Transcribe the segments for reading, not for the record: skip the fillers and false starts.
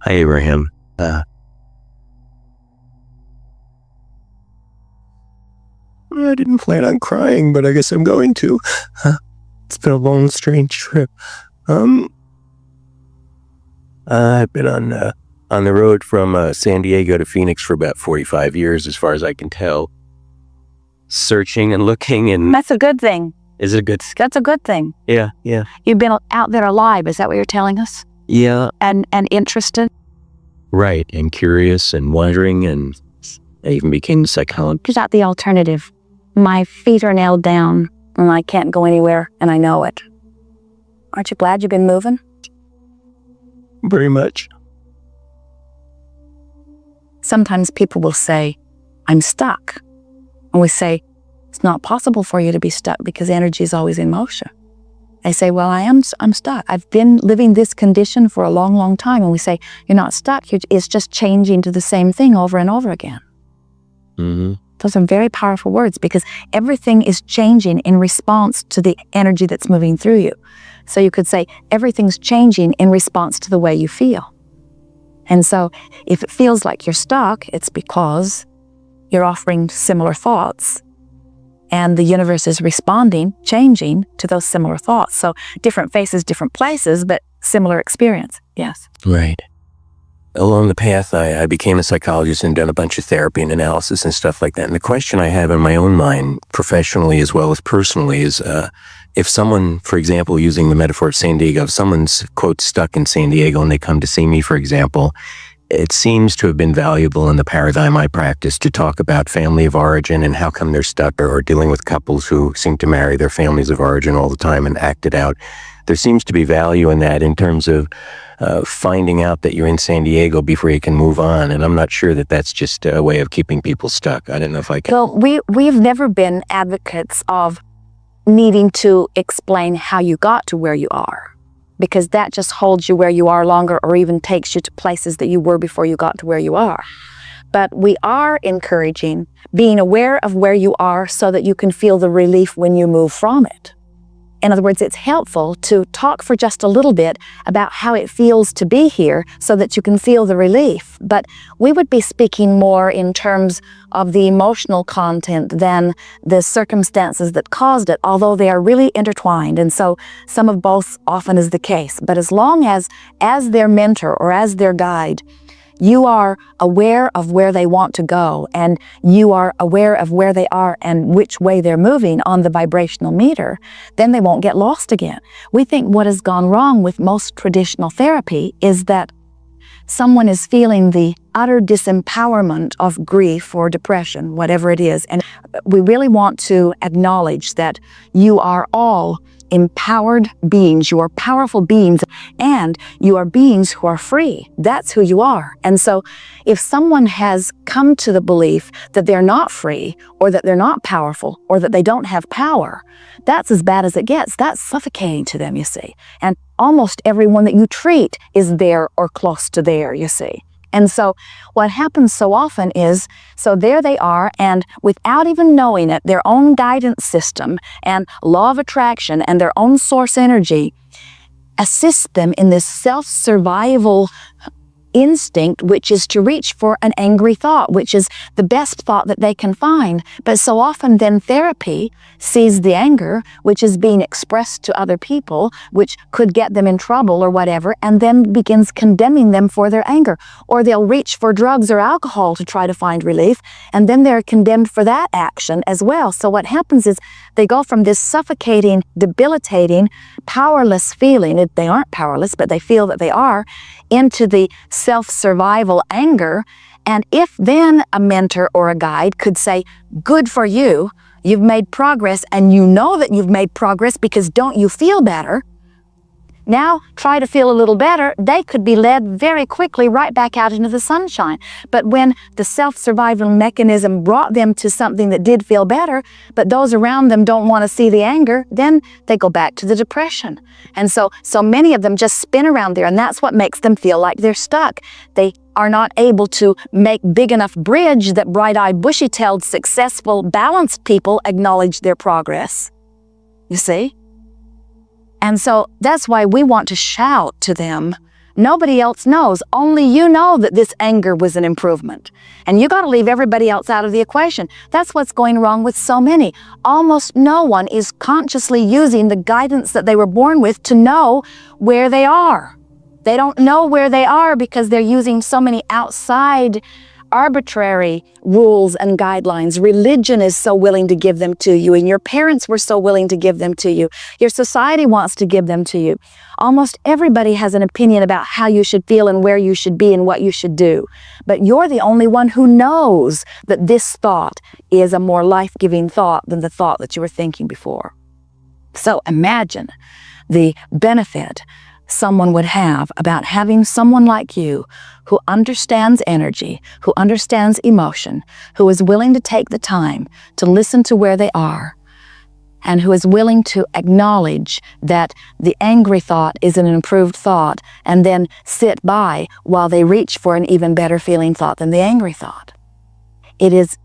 Hi, Abraham. I didn't plan on crying, but I guess I'm going to. It's been a long, strange trip. I've been on the road from San Diego to Phoenix for about 45 years, as far as I can tell. Searching and looking, and That's a good thing. is it a good? That's a good thing. Yeah. You've been out there alive. Is that what you're telling us? Yeah. And interested? Right. And curious and wondering, and I even became a psychologist. Is that the alternative? My feet are nailed down and I can't go anywhere and I know it. Aren't you glad you've been moving? Very much. Sometimes people will say, I'm stuck. And we say, it's not possible for you to be stuck because energy is always in motion. They say, well, I'm stuck. I've been living this condition for a long, long time. And we say, you're not stuck. It's just changing to the same thing over and over again. Mm-hmm. Those are very powerful words because everything is changing in response to the energy that's moving through you. So you could say everything's changing in response to the way you feel. And so if it feels like you're stuck, it's because you're offering similar thoughts and the universe is responding, changing to those similar thoughts. So different faces, different places, but similar experience. Yes. Right. Along the path, I became a psychologist and done a bunch of therapy and analysis and stuff like that. And the question I have in my own mind, professionally as well as personally, is if someone, for example, using the metaphor of San Diego, if someone's, quote, stuck in San Diego and they come to see me, for example, it seems to have been valuable in the paradigm I practice to talk about family of origin and how come they're stuck, or dealing with couples who seem to marry their families of origin all the time and act it out. There seems to be value in that in terms of finding out that you're in San Diego before you can move on. And I'm not sure that that's just a way of keeping people stuck. I don't know if I can. Well, we've never been advocates of needing to explain how you got to where you are, because that just holds you where you are longer or even takes you to places that you were before you got to where you are. But we are encouraging being aware of where you are so that you can feel the relief when you move from it. In other words, it's helpful to talk for just a little bit about how it feels to be here so that you can feel the relief. But we would be speaking more in terms of the emotional content than the circumstances that caused it, although they are really intertwined. And so some of both often is the case. But as long as their mentor or as their guide, you are aware of where they want to go, and you are aware of where they are and which way they're moving on the vibrational meter, then they won't get lost again. We think what has gone wrong with most traditional therapy is that someone is feeling the utter disempowerment of grief or depression, whatever it is. And we really want to acknowledge that you are all empowered beings. You are powerful beings, and you are beings who are free. That's who you are. And so if someone has come to the belief that they're not free, or that they're not powerful, or that they don't have power, that's as bad as it gets. That's suffocating to them, you see. And almost everyone that you treat is there or close to there, you see. And so what happens so often is, so there they are, and without even knowing it, their own guidance system and law of attraction and their own source energy assist them in this self-survival instinct, which is to reach for an angry thought, which is the best thought that they can find. But so often then therapy sees the anger, which is being expressed to other people, which could get them in trouble or whatever, and then begins condemning them for their anger. Or they'll reach for drugs or alcohol to try to find relief, and then they're condemned for that action as well. So what happens is they go from this suffocating, debilitating, powerless feeling, they aren't powerless, but they feel that they are, into the self-survival anger. And if then a mentor or a guide could say, good for you, you've made progress, and you know that you've made progress because don't you feel better? Now try to feel a little better. They could be led very quickly right back out into the sunshine. But when the self-survival mechanism brought them to something that did feel better, but those around them don't want to see the anger, then they go back to the depression. And so many of them just spin around there, and that's what makes them feel like they're stuck. They are not able to make big enough bridge that bright-eyed, bushy-tailed, successful, balanced people acknowledge their progress. You see? And so that's why we want to shout to them, Nobody else knows. Only you know that this anger was an improvement. And you got to leave everybody else out of the equation. That's what's going wrong with so many. Almost no one is consciously using the guidance that they were born with to know where they are. They don't know where they are because they're using so many outside arbitrary rules and guidelines. Religion is so willing to give them to you, and your parents were so willing to give them to you. Your society wants to give them to you. Almost everybody has an opinion about how you should feel and where you should be and what you should do. But you're the only one who knows that this thought is a more life-giving thought than the thought that you were thinking before. So imagine the benefit someone would have about having someone like you who understands energy, who understands emotion, who is willing to take the time to listen to where they are, and who is willing to acknowledge that the angry thought is an improved thought, and then sit by while they reach for an even better feeling thought than the angry thought. It is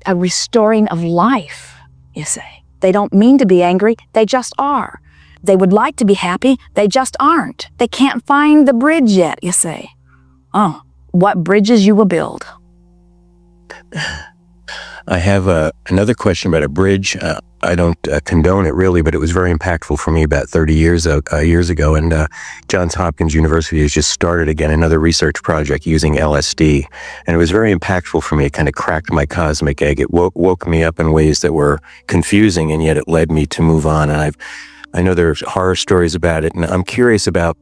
a restoring of life, you say. They don't mean to be angry, they just are. They would like to be happy, they just aren't. They can't find the bridge yet, you say. Oh, what bridges you will build. I have another question about a bridge. I don't condone it really, but it was very impactful for me about 30 years ago. And Johns Hopkins University has just started again another research project using LSD. And it was very impactful for me. It kind of cracked my cosmic egg. It woke me up in ways that were confusing, and yet it led me to move on. And I know there's horror stories about it, and I'm curious about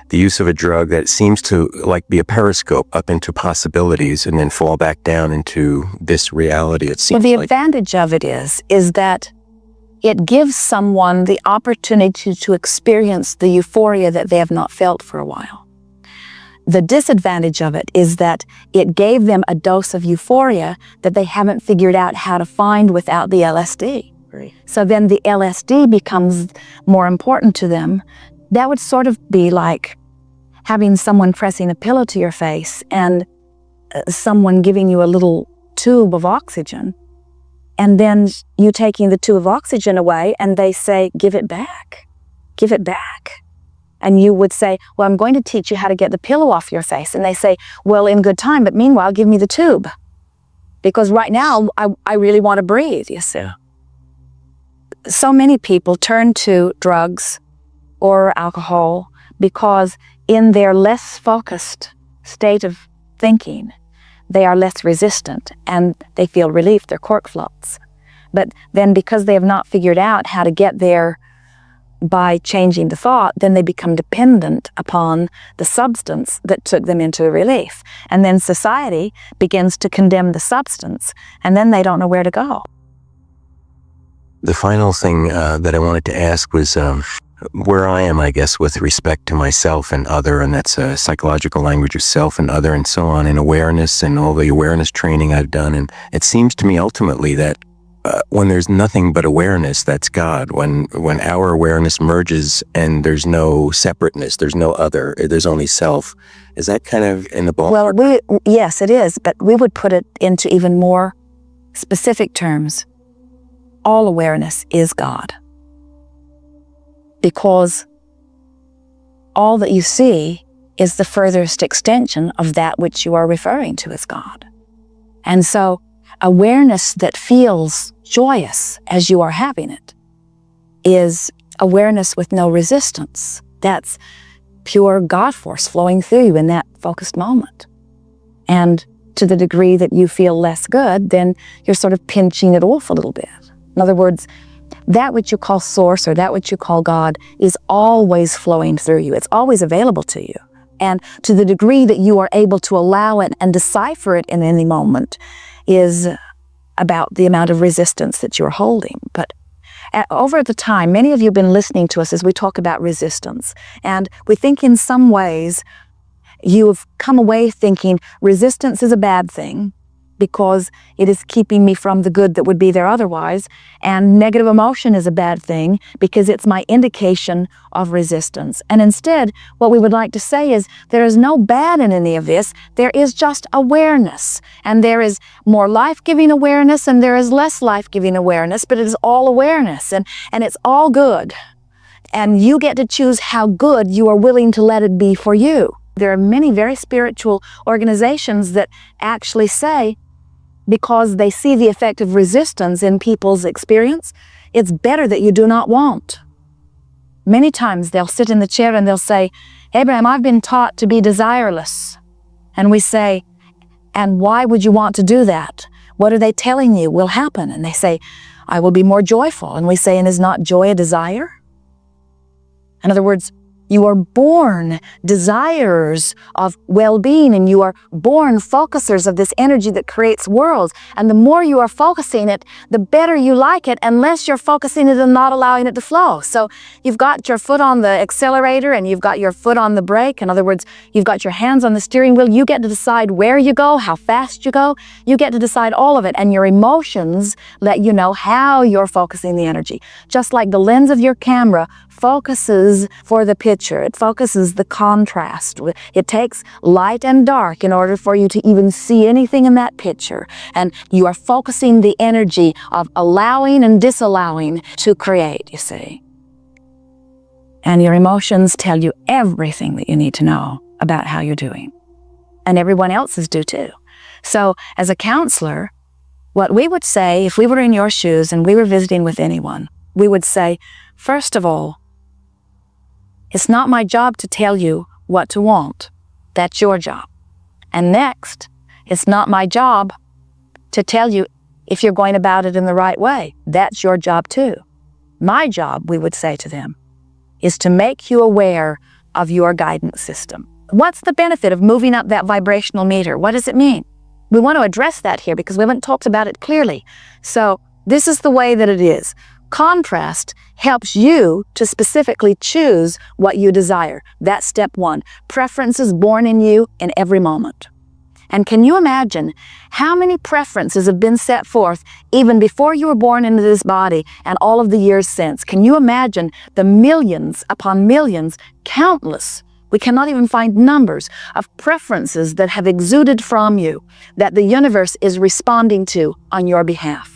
the use of a drug that seems to like be a periscope up into possibilities and then fall back down into this reality. It seems well, the advantage of it is that it gives someone the opportunity to experience the euphoria that they have not felt for a while. The disadvantage of it is that it gave them a dose of euphoria that they haven't figured out how to find without the LSD. So then the LSD becomes more important to them. That would sort of be like having someone pressing a pillow to your face and someone giving you a little tube of oxygen, and then you taking the tube of oxygen away and they say, give it back, give it back. And you would say, well, I'm going to teach you how to get the pillow off your face. And they say, well, in good time, but meanwhile, give me the tube. Because right now, I really want to breathe, you see. So many people turn to drugs or alcohol because in their less focused state of thinking, they are less resistant and they feel relief, their cork floats. But then because they have not figured out how to get there by changing the thought, then they become dependent upon the substance that took them into relief. And then society begins to condemn the substance, and then they don't know where to go. The final thing that I wanted to ask was where I am, I guess, with respect to myself and other, and that's a psychological language of self and other and so on, and awareness and all the awareness training I've done. And it seems to me ultimately that when there's nothing but awareness, that's God. When our awareness merges and there's no separateness, there's no other, there's only self. Is that kind of in the ballpark? Well, yes, it is, but we would put it into even more specific terms. All awareness is God. Because all that you see is the furthest extension of that which you are referring to as God. And so awareness that feels joyous as you are having it is awareness with no resistance. That's pure God force flowing through you in that focused moment. And to the degree that you feel less good, then you're sort of pinching it off a little bit. In other words, that which you call source or that which you call God is always flowing through you. It's always available to you. And to the degree that you are able to allow it and decipher it in any moment is about the amount of resistance that you're holding. But over the time, many of you have been listening to us as we talk about resistance. And we think in some ways you have come away thinking resistance is a bad thing, because it is keeping me from the good that would be there otherwise. And negative emotion is a bad thing because it's my indication of resistance. And instead, what we would like to say is there is no bad in any of this. There is just awareness. And there is more life-giving awareness and there is less life-giving awareness, but it is all awareness and it's all good. And you get to choose how good you are willing to let it be for you. There are many very spiritual organizations that actually say, because they see the effect of resistance in people's experience, it's better that you do not want. Many times they'll sit in the chair and they'll say, Abraham, I've been taught to be desireless. And we say, and why would you want to do that? What are they telling you will happen? And they say, I will be more joyful. And we say, and is not joy a desire? In other words, you are born desirers of well-being, and you are born focusers of this energy that creates worlds. And the more you are focusing it, the better you like it, unless you're focusing it and not allowing it to flow. So you've got your foot on the accelerator and you've got your foot on the brake. In other words, you've got your hands on the steering wheel. You get to decide where you go, how fast you go. You get to decide all of it. And your emotions let you know how you're focusing the energy. Just like the lens of your camera focuses for the picture. It focuses the contrast. It takes light and dark in order for you to even see anything in that picture. And you are focusing the energy of allowing and disallowing to create, you see. And your emotions tell you everything that you need to know about how you're doing. And everyone else's do too. So as a counselor, what we would say, if we were in your shoes and we were visiting with anyone, we would say, first of all, it's not my job to tell you what to want. That's your job. And next, it's not my job to tell you if you're going about it in the right way. That's your job too. My job, we would say to them, is to make you aware of your guidance system. What's the benefit of moving up that vibrational meter? What does it mean? We want to address that here because we haven't talked about it clearly. So this is the way that it is. Contrast helps you to specifically choose what you desire. That's step one. Preference is born in you in every moment. And can you imagine how many preferences have been set forth even before you were born into this body and all of the years since? Can you imagine the millions upon millions, countless, we cannot even find numbers of preferences that have exuded from you that the universe is responding to on your behalf?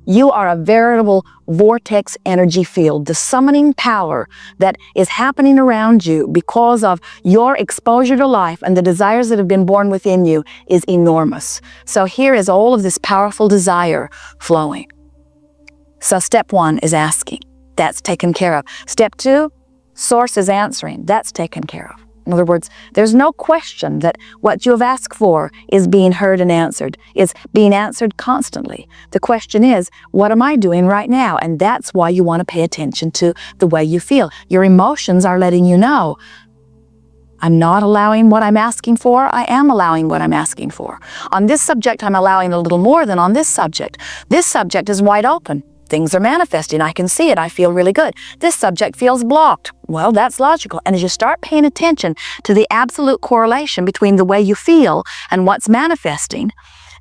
You are a veritable vortex energy field. The summoning power that is happening around you because of your exposure to life and the desires that have been born within you is enormous. So here is all of this powerful desire flowing. So step one is asking. That's taken care of. Step two, source is answering. That's taken care of. In other words, there's no question that what you have asked for is being heard and answered. It's being answered constantly. The question is, what am I doing right now? And that's why you want to pay attention to the way you feel. Your emotions are letting you know, I'm not allowing what I'm asking for. I am allowing what I'm asking for. On this subject, I'm allowing a little more than on this subject. This subject is wide open. Things are manifesting. I can see it. I feel really good. This subject feels blocked. Well, that's logical. And as you start paying attention to the absolute correlation between the way you feel and what's manifesting,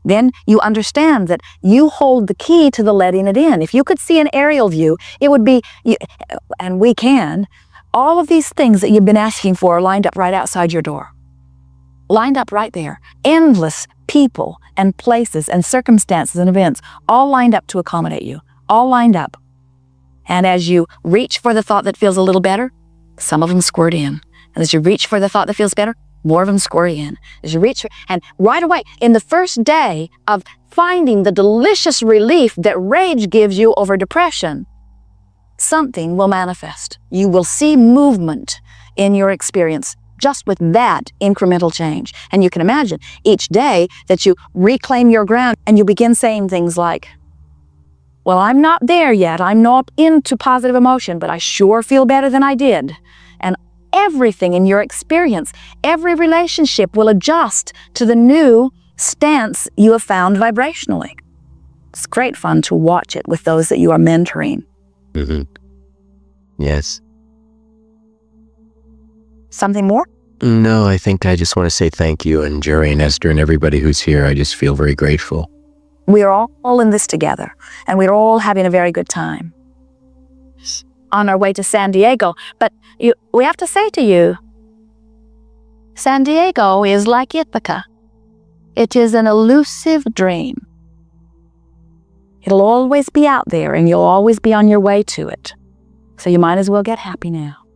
then you understand that you hold the key to the letting it in. If you could see an aerial view, it would be, and we can, all of these things that you've been asking for are lined up right outside your door. Lined up right there. Endless people and places and circumstances and events, all lined up to accommodate you. All lined up. And as you reach for the thought that feels a little better, some of them squirt in. And as you reach for the thought that feels better, more of them squirt in. As you reach for, and right away, in the first day of finding the delicious relief that rage gives you over depression, something will manifest. You will see movement in your experience just with that incremental change. And you can imagine each day that you reclaim your ground and you begin saying things like, well, I'm not there yet. I'm not into positive emotion, but I sure feel better than I did. And everything in your experience, every relationship will adjust to the new stance you have found vibrationally. It's great fun to watch it with those that you are mentoring. Mm-hmm. Yes. Something more? No, I think I just want to say thank you, and Jerry and Esther and everybody who's here. I just feel very grateful. We are all in this together, and we're all having a very good time on our way to San Diego. But we have to say to you, San Diego is like Ithaca. It is an elusive dream. It'll always be out there, and you'll always be on your way to it. So you might as well get happy now.